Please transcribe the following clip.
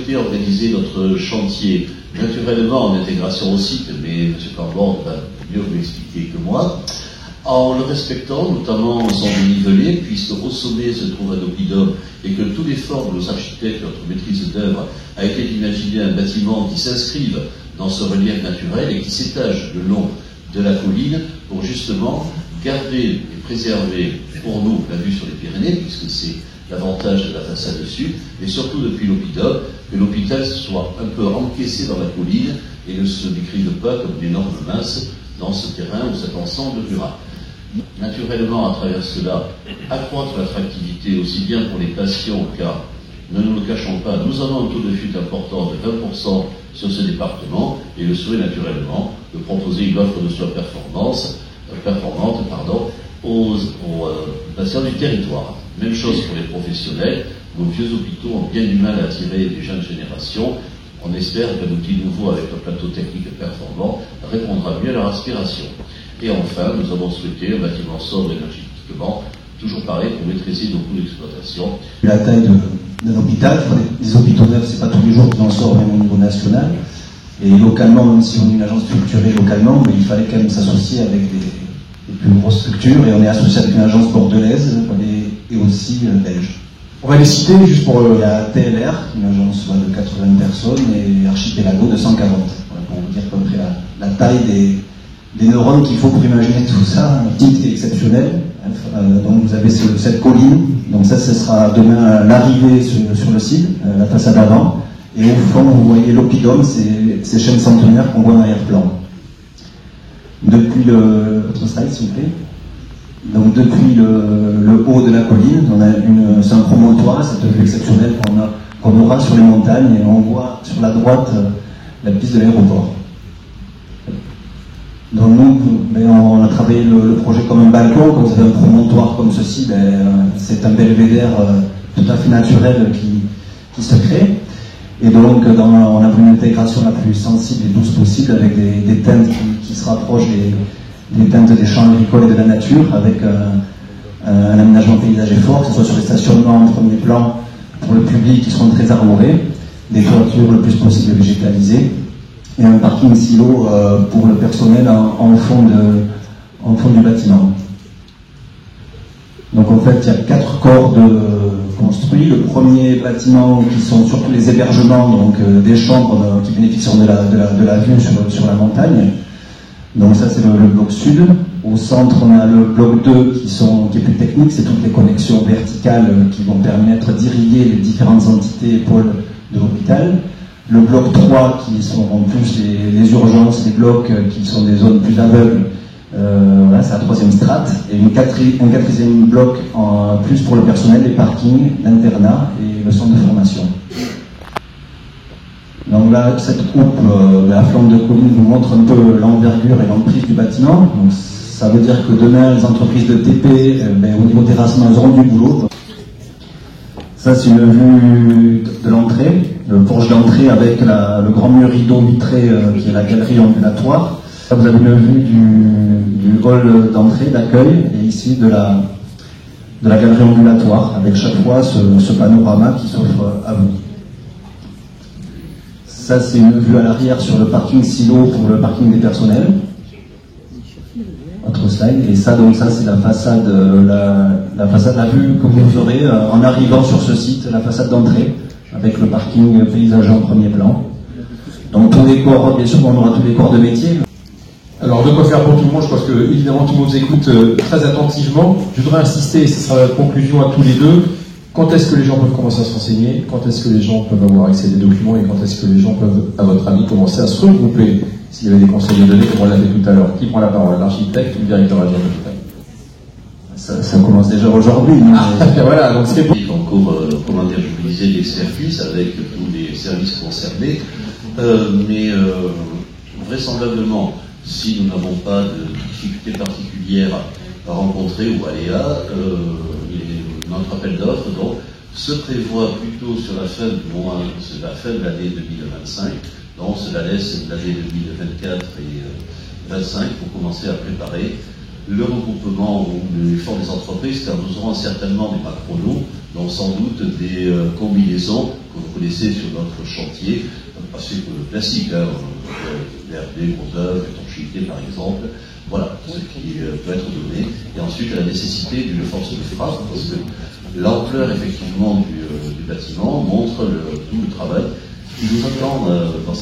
souhaité organiser notre chantier naturellement en intégration au site, mais M. Cambon va mieux vous l'expliquer que moi, en le respectant, notamment son dénivelé, puisque au sommet se trouve un oppidum et que tout l'effort de nos architectes, notre maîtrise d'œuvre, a été d'imaginer un bâtiment qui s'inscrive dans ce relief naturel et qui s'étage le long de la colline pour justement garder et préserver pour nous la vue sur les Pyrénées, puisque c'est l'avantage de la façade sud, et surtout depuis l'oppidum, que l'hôpital soit un peu encaissé dans la colline et ne se décrive pas comme une énorme masse dans ce terrain ou cet ensemble rural. Naturellement, à travers cela, accroître l'attractivité aussi bien pour les patients, car ne nous le cachons pas, nous avons un taux de fuite important de 20% sur ce département, et le souhait naturellement de proposer une offre de soins performante aux patients du territoire. Même chose pour les professionnels, nos vieux hôpitaux ont bien du mal à attirer les jeunes générations. On espère qu'un outil nouveau avec un plateau technique performant répondra mieux à leur aspiration. Et enfin, nous avons souhaité un bâtiment sobre énergétiquement, toujours pareil pour maîtriser nos coûts d'exploitation. La taille d'un hôpital, les hôpitaux neufs, c'est pas tous les jours qu'ils en sortent, même au niveau national. Et localement, même si on est une agence structurée localement, mais il fallait quand même s'associer avec des plus grosses structures, et on est associé avec une agence bordelaise et aussi belge. On va les citer juste pour... Il y a TLR, une agence de 80 personnes, et Archipelago de 140. Voilà, pour vous dire à peu près la taille des neurones qu'il faut pour imaginer tout ça, un petit et exceptionnel. Donc vous avez cette colline, donc ça ce sera demain l'arrivée sur le site, la façade avant, et au fond vous voyez l'oppidum, ces chênes centenaires qu'on voit en arrière-plan. Depuis votre slide s'il vous plaît. Donc depuis le haut de la colline, c'est un promontoire, cette vue exceptionnelle qu'on aura sur les montagnes, et on voit sur la droite la piste de l'aéroport. Donc nous, on a travaillé le projet comme un balcon. Quand vous avez un promontoire comme ceci, c'est un belvédère tout à fait naturel qui se crée. Et donc on a voulu une intégration la plus sensible et douce possible, avec des teintes qui se rapprochent des teintes des champs agricoles et de la nature, avec un aménagement paysager fort, que ce soit sur les stationnements en premier plan pour le public qui seront très arborés, des toitures le plus possible végétalisées, et un parking silo pour le personnel en fond du bâtiment. Donc en fait, il y a 4 corps construits. Le premier bâtiment qui sont surtout les hébergements, donc des chambres qui bénéficieront de la vue sur la montagne. Donc ça c'est le bloc sud. Au centre on a le bloc 2 qui est plus technique, c'est toutes les connexions verticales qui vont permettre d'irriguer les différentes entités et pôles de l'hôpital. Le bloc 3 qui sont en plus les urgences, les blocs qui sont des zones plus aveugles, voilà, c'est la 3e strate, et un 4e bloc en plus pour le personnel, les parkings, l'internat et le centre de formation. Donc là, cette coupe, la flanque de colline vous montre un peu l'envergure et l'emprise du bâtiment. Donc ça veut dire que demain, les entreprises de TP, au niveau terrassement, elles auront du boulot. Ça, c'est une vue de l'entrée, le porche d'entrée avec le grand mur rideau vitré qui est la galerie ambulatoire. Là, vous avez une vue du hall d'entrée, d'accueil, et ici de la galerie ambulatoire, avec chaque fois ce panorama qui s'offre à vous. Ça, c'est une vue à l'arrière sur le parking silo pour le parking des personnels. Autre slide. Et ça, donc ça, c'est la façade, la vue que vous aurez en arrivant sur ce site, la façade d'entrée, avec le parking paysager en premier plan. Donc tous les corps, bien sûr, on aura tous les corps de métier. Alors, de quoi faire pour tout le monde, je pense que évidemment tout le monde nous écoute très attentivement. Je voudrais insister, et ce sera la conclusion à tous les deux, quand est-ce que les gens peuvent commencer à se renseigner, quand est-ce que les gens peuvent avoir accès à des documents, et quand est-ce que les gens peuvent, à votre avis, commencer à se regrouper, s'il y avait des conseils à donner, comme on l'avait tout à l'heure. Qui prend la parole, l'architecte ou le directeur adjoint de l'hôpital? Ça commence déjà aujourd'hui. Voilà, donc c'est bon. En cours, comment dire, je vous disais, d'expertise avec tous les services concernés, mais vraisemblablement, si nous n'avons pas de difficultés particulières à rencontrer ou aléas, notre appel d'offres donc se prévoit plutôt sur la fin de l'année 2025, donc cela laisse l'année 2024 et 2025 pour commencer à préparer le regroupement ou l'effort des entreprises, car nous aurons certainement des macrolos donc sans doute des combinaisons que vous connaissez sur notre chantier, assez classique, hein, VRD, gros œuvre, étanchéité par exemple, voilà ce qui peut être donné. Et ensuite la nécessité d'une force de frappe, parce que l'ampleur effectivement du bâtiment montre tout le travail qui nous attend dans